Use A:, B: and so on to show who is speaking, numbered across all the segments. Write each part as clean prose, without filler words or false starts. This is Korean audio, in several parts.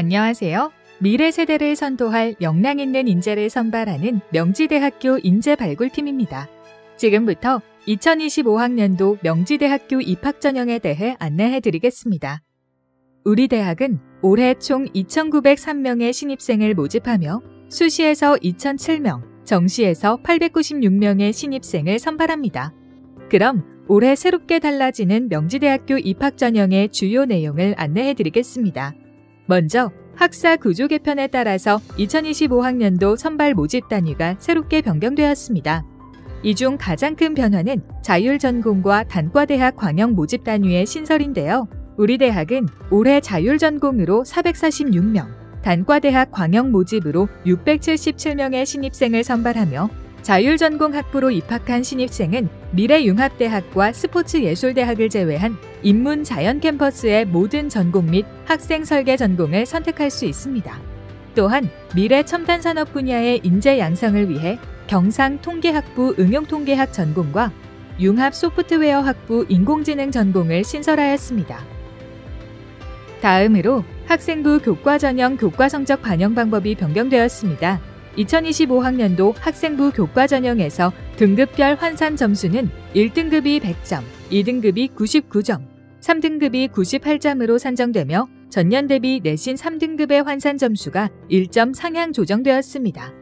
A: 안녕하세요. 미래 세대를 선도할 역량 있는 인재를 선발하는 명지대학교 인재발굴팀입니다. 지금부터 2025학년도 명지대학교 입학전형에 대해 안내해드리겠습니다. 우리 대학은 올해 총 2,903명의 신입생을 모집하며 수시에서 2,007명, 정시에서 896명의 신입생을 선발합니다. 그럼 올해 새롭게 달라지는 명지대학교 입학전형의 주요 내용을 안내해드리겠습니다. 먼저 학사 구조 개편에 따라서 2025학년도 선발 모집 단위가 새롭게 변경되었습니다. 이 중 가장 큰 변화는 자율전공과 단과대학 광역 모집 단위의 신설인데요. 우리 대학은 올해 자율전공으로 446명, 단과대학 광역 모집으로 677명의 신입생을 선발하며 자율전공 학부로 입학한 신입생은 미래융합대학과 스포츠예술대학을 제외한 인문자연 캠퍼스의 모든 전공 및 학생 설계 전공을 선택할 수 있습니다. 또한 미래 첨단 산업 분야의 인재 양성을 위해 경상통계학부 응용통계학 전공과 융합 소프트웨어학부 인공지능 전공을 신설하였습니다. 다음으로 학생부 교과 전형 교과 성적 반영 방법이 변경되었습니다. 2025학년도 학생부 교과 전형에서 등급별 환산 점수는 1등급이 100점, 2등급이 99점, 3등급이 98점으로 산정되며 전년 대비 내신 3등급의 환산 점수가 1점 상향 조정되었습니다.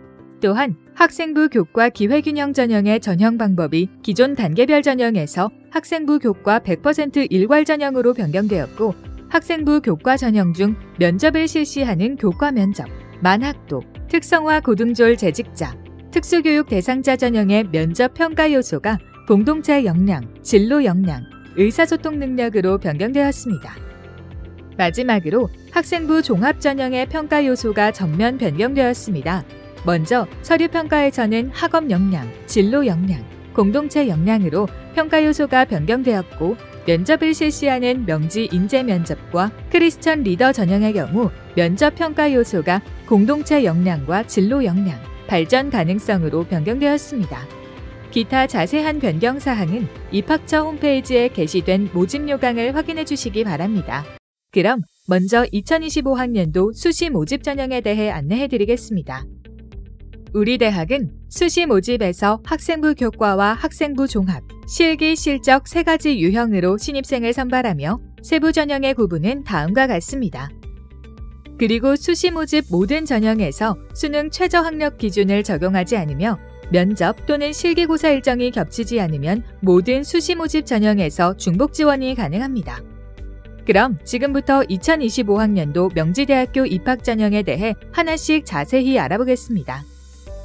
A: 또한 학생부 교과 기회균형 전형의 전형 방법이 기존 단계별 전형에서 학생부 교과 100% 일괄 전형으로 변경되었고, 학생부 교과 전형 중 면접을 실시하는 교과 면접, 만학도, 특성화 고등졸 재직자, 특수교육 대상자 전형의 면접 평가 요소가 공동체 역량, 진로 역량, 의사소통 능력으로 변경되었습니다. 마지막으로 학생부 종합 전형의 평가 요소가 전면 변경되었습니다. 먼저 서류 평가에서는 학업 역량, 진로 역량, 공동체 역량으로 평가 요소가 변경되었고, 면접을 실시하는 명지 인재 면접과 크리스천 리더 전형의 경우 면접 평가 요소가 공동체 역량과 진로 역량, 발전 가능성으로 변경되었습니다. 기타 자세한 변경 사항은 입학처 홈페이지에 게시된 모집 요강을 확인해 주시기 바랍니다. 그럼 먼저 2025학년도 수시 모집 전형에 대해 안내해 드리겠습니다. 우리 대학은 수시 모집에서 학생부 교과와 학생부 종합, 실기, 실적 세 가지 유형으로 신입생을 선발하며 세부 전형의 구분은 다음과 같습니다. 그리고 수시 모집 모든 전형에서 수능 최저 학력 기준을 적용하지 않으며 면접 또는 실기고사 일정이 겹치지 않으면 모든 수시 모집 전형에서 중복 지원이 가능합니다. 그럼 지금부터 2025학년도 명지대학교 입학 전형에 대해 하나씩 자세히 알아보겠습니다.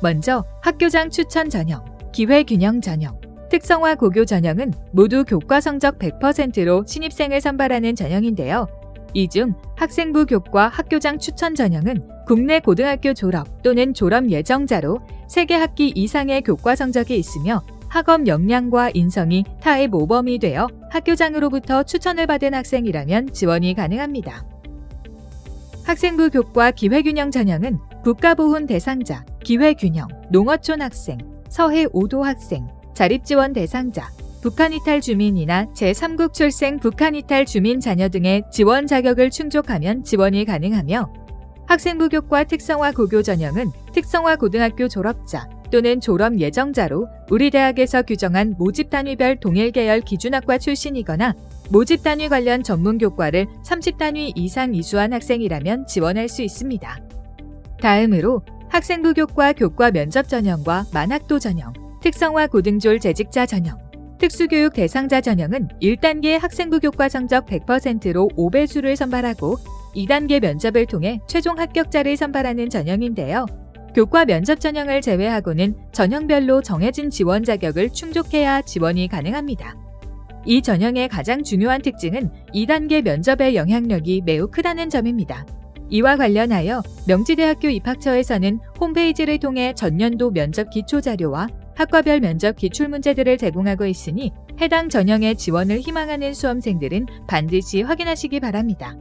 A: 먼저 학교장 추천 전형, 기회균형 전형, 특성화 고교 전형은 모두 교과 성적 100%로 신입생을 선발하는 전형인데요. 이 중 학생부 교과 학교장 추천 전형은 국내 고등학교 졸업 또는 졸업 예정자로 3개 학기 이상의 교과 성적이 있으며 학업 역량과 인성이 타의 모범이 되어 학교장으로부터 추천을 받은 학생이라면 지원이 가능합니다. 학생부 교과 기회균형 전형은 국가보훈 대상자, 기회균형, 농어촌 학생, 서해 5도 학생, 자립지원 대상자, 북한 이탈 주민이나 제3국 출생 북한 이탈 주민 자녀 등의 지원 자격을 충족하면 지원이 가능하며, 학생부 교과 특성화 고교 전형은 특성화 고등학교 졸업자 또는 졸업 예정자로 우리 대학에서 규정한 모집 단위별 동일 계열 기준학과 출신이거나 모집 단위 관련 전문 교과를 30단위 이상 이수한 학생이라면 지원할 수 있습니다. 다음으로 학생부 교과 교과 면접 전형과 만학도 전형, 특성화 고등졸 재직자 전형, 특수교육 대상자 전형은 1단계 학생부 교과 성적 100%로 5배수를 선발하고 2단계 면접을 통해 최종 합격자를 선발하는 전형인데요. 교과 면접 전형을 제외하고는 전형별로 정해진 지원 자격을 충족해야 지원이 가능합니다. 이 전형의 가장 중요한 특징은 2단계 면접의 영향력이 매우 크다는 점입니다. 이와 관련하여 명지대학교 입학처에서는 홈페이지를 통해 전년도 면접 기초자료와 학과별 면접 기출문제들을 제공하고 있으니 해당 전형의 지원을 희망하는 수험생들은 반드시 확인하시기 바랍니다.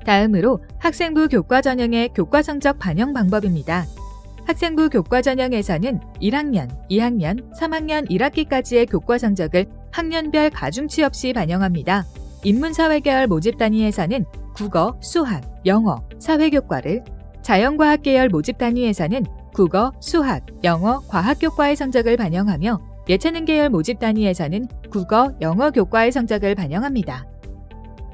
A: 다음으로 학생부 교과 전형의 교과 성적 반영 방법입니다. 학생부 교과 전형에서는 1학년, 2학년, 3학년 1학기까지의 교과 성적을 학년별 가중치 없이 반영합니다. 인문사회 계열 모집 단위에서는 국어, 수학, 영어, 사회교과를, 자연과학 계열 모집 단위에서는 국어, 수학, 영어, 과학교과의 성적을 반영하며 예체능 계열 모집 단위에서는 국어, 영어 교과의 성적을 반영합니다.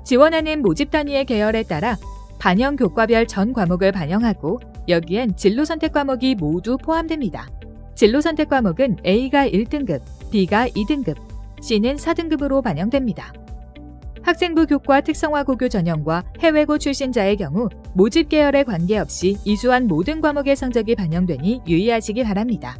A: 지원하는 모집 단위의 계열에 따라 반영 교과별 전 과목을 반영하고 여기엔 진로 선택 과목이 모두 포함됩니다. 진로 선택 과목은 A가 1등급, B가 2등급, C는 4등급으로 반영됩니다. 학생부 교과 특성화 고교 전형과 해외고 출신자의 경우 모집 계열에 관계없이 이수한 모든 과목의 성적이 반영되니 유의하시기 바랍니다.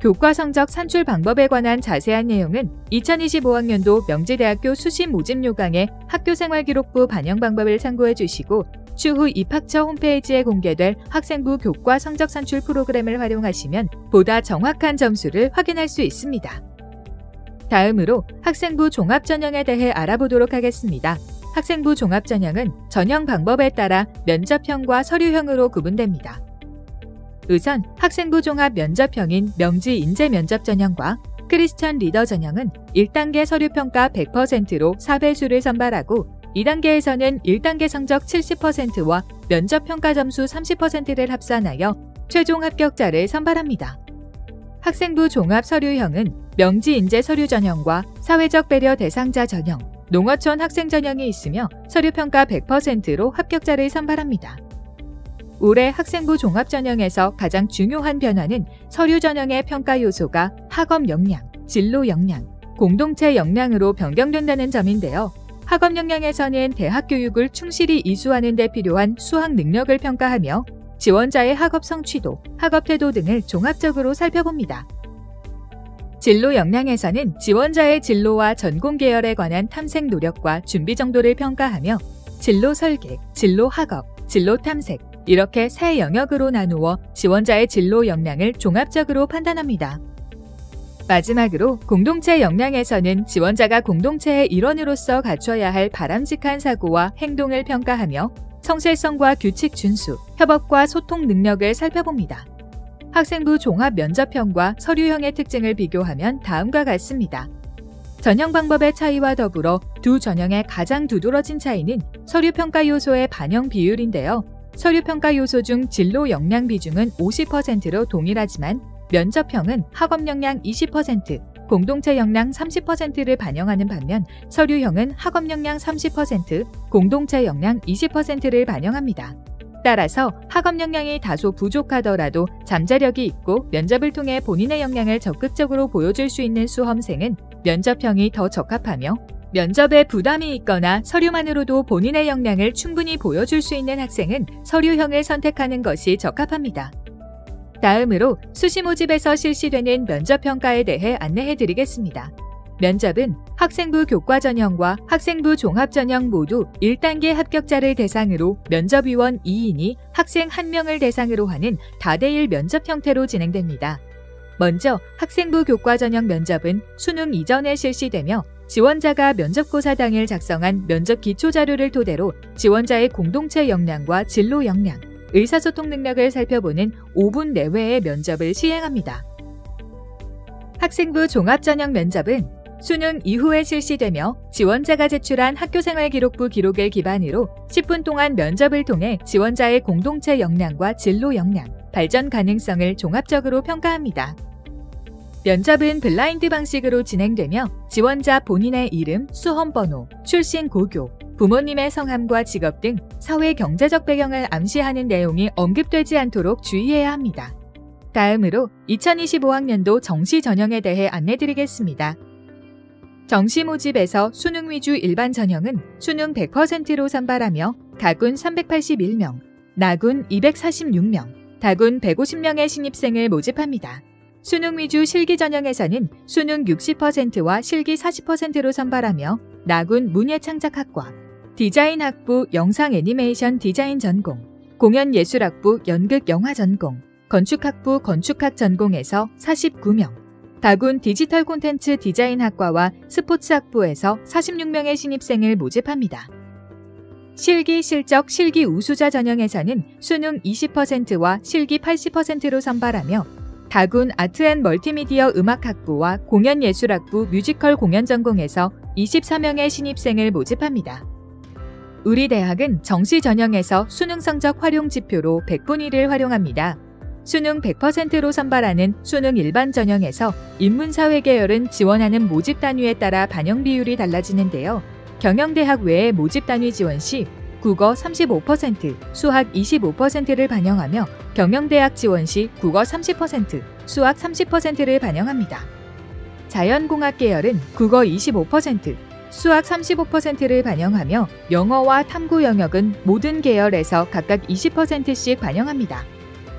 A: 교과 성적 산출 방법에 관한 자세한 내용은 2025학년도 명지대학교 수시 모집 요강의 학교생활기록부 반영 방법을 참고해 주시고 추후 입학처 홈페이지에 공개될 학생부 교과 성적 산출 프로그램을 활용하시면 보다 정확한 점수를 확인할 수 있습니다. 다음으로 학생부 종합전형에 대해 알아보도록 하겠습니다. 학생부 종합전형은 전형 방법에 따라 면접형과 서류형으로 구분됩니다. 우선 학생부 종합 면접형인 명지 인재 면접 전형과 크리스천 리더 전형은 1단계 서류평가 100%로 4배수를 선발하고 2단계에서는 1단계 성적 70%와 면접평가 점수 30%를 합산하여 최종 합격자를 선발합니다. 학생부 종합 서류형은 명지 인재 서류 전형과 사회적 배려 대상자 전형, 농어촌 학생 전형이 있으며 서류평가 100%로 합격자를 선발합니다. 올해 학생부 종합 전형에서 가장 중요한 변화는 서류 전형의 평가 요소가 학업 역량, 진로 역량, 공동체 역량으로 변경된다는 점인데요. 학업 역량에서는 대학 교육을 충실히 이수하는 데 필요한 수학 능력을 평가하며 지원자의 학업 성취도, 학업 태도 등을 종합적으로 살펴봅니다. 진로 역량에서는 지원자의 진로와 전공 계열에 관한 탐색 노력과 준비 정도를 평가하며 진로 설계, 진로 학업, 진로 탐색 이렇게 세 영역으로 나누어 지원자의 진로 역량을 종합적으로 판단합니다. 마지막으로 공동체 역량에서는 지원자가 공동체의 일원으로서 갖춰야 할 바람직한 사고와 행동을 평가하며 성실성과 규칙 준수, 협업과 소통 능력을 살펴봅니다. 학생부 종합 면접형과 서류형의 특징을 비교하면 다음과 같습니다. 전형 방법의 차이와 더불어 두 전형의 가장 두드러진 차이는 서류평가 요소의 반영 비율인데요. 서류평가 요소 중 진로 역량 비중은 50%로 동일하지만 면접형은 학업 역량 20%, 공동체 역량 30%를 반영하는 반면 서류형은 학업 역량 30%, 공동체 역량 20%를 반영합니다. 따라서 학업 역량이 다소 부족하더라도 잠재력이 있고 면접을 통해 본인의 역량을 적극적으로 보여줄 수 있는 수험생은 면접형이 더 적합하며 면접에 부담이 있거나 서류만으로도 본인의 역량을 충분히 보여줄 수 있는 학생은 서류형을 선택하는 것이 적합합니다. 다음으로 수시 모집에서 실시되는 면접평가에 대해 안내해 드리겠습니다. 면접은 학생부 교과 전형과 학생부 종합 전형 모두 1단계 합격자를 대상으로 면접위원 2인이 학생 1명을 대상으로 하는 다대일 면접 형태로 진행됩니다. 먼저 학생부 교과 전형 면접은 수능 이전에 실시되며 지원자가 면접고사 당일 작성한 면접 기초자료를 토대로 지원자의 공동체 역량과 진로 역량, 의사소통 능력을 살펴보는 5분 내외의 면접을 시행합니다. 학생부 종합전형 면접은 수능 이후에 실시되며 지원자가 제출한 학교생활기록부 기록을 기반으로 10분 동안 면접을 통해 지원자의 공동체 역량과 진로 역량, 발전 가능성을 종합적으로 평가합니다. 면접은 블라인드 방식으로 진행되며 지원자 본인의 이름, 수험번호, 출신 고교, 부모님의 성함과 직업 등 사회 경제적 배경을 암시하는 내용이 언급되지 않도록 주의해야 합니다. 다음으로 2025학년도 정시 전형에 대해 안내드리겠습니다. 정시 모집에서 수능 위주 일반 전형은 수능 100%로 선발하며 가군 381명, 나군 246명, 다군 150명의 신입생을 모집합니다. 수능 위주 실기 전형에서는 수능 60%와 실기 40%로 선발하며 나군 문예창작학과, 디자인학부 영상 애니메이션 디자인 전공, 공연예술학부 연극영화 전공, 건축학부 건축학 전공에서 49명, 다군 디지털 콘텐츠 디자인학과와 스포츠학부에서 46명의 신입생을 모집합니다. 실기 실적 실기 우수자 전형에서는 수능 20%와 실기 80%로 선발하며 다군 아트앤멀티미디어 음악학부와 공연예술학부 뮤지컬 공연 전공에서 24명의 신입생을 모집합니다. 우리 대학은 정시 전형에서 수능 성적 활용 지표로 100분위를 활용합니다. 수능 100%로 선발하는 수능 일반 전형에서 인문사회 계열은 지원하는 모집 단위에 따라 반영 비율이 달라지는데요. 경영대학 외의 모집 단위 지원 시 국어 35%, 수학 25%를 반영하며 경영대학 지원 시 국어 30%, 수학 30%를 반영합니다. 자연공학 계열은 국어 25%, 수학 35%를 반영하며 영어와 탐구 영역은 모든 계열에서 각각 20%씩 반영합니다.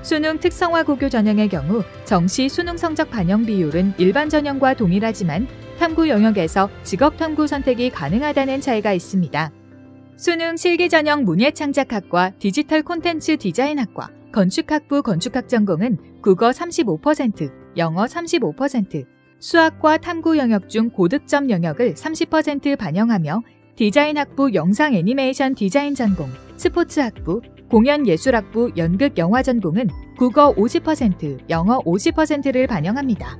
A: 수능 특성화 고교 전형의 경우 정시 수능 성적 반영 비율은 일반 전형과 동일하지만 탐구 영역에서 직업탐구 선택이 가능하다는 차이가 있습니다. 수능 실기 전형 문예창작학과 디지털 콘텐츠 디자인학과, 건축학부 건축학 전공은 국어 35%, 영어 35%, 수학과 탐구 영역 중 고득점 영역을 30% 반영하며 디자인학부 영상 애니메이션 디자인 전공, 스포츠학부, 공연예술학부 연극영화 전공은 국어 50%, 영어 50%를 반영합니다.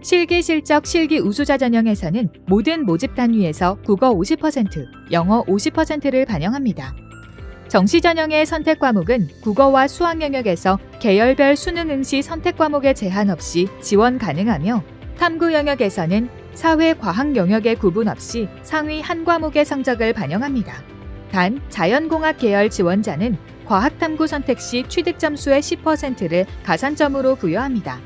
A: 실기 실적 실기 우수자 전형에서는 모든 모집 단위에서 국어 50%, 영어 50%를 반영합니다. 정시 전형의 선택 과목은 국어와 수학 영역에서 계열별 수능 응시 선택 과목에 제한 없이 지원 가능하며 탐구 영역에서는 사회 과학 영역의 구분 없이 상위 한 과목의 성적을 반영합니다. 단, 자연공학 계열 지원자는 과학탐구 선택 시 취득 점수의 10%를 가산점으로 부여합니다.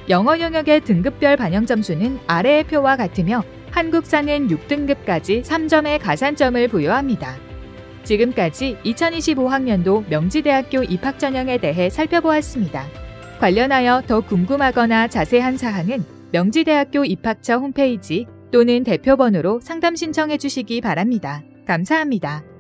A: 영어 영역의 등급별 반영 점수는 아래의 표와 같으며 한국사는 6등급까지 3점의 가산점을 부여합니다. 지금까지 2025학년도 명지대학교 입학 전형에 대해 살펴보았습니다. 관련하여 더 궁금하거나 자세한 사항은 명지대학교 입학처 홈페이지 또는 대표번호로 상담 신청해 주시기 바랍니다. 감사합니다.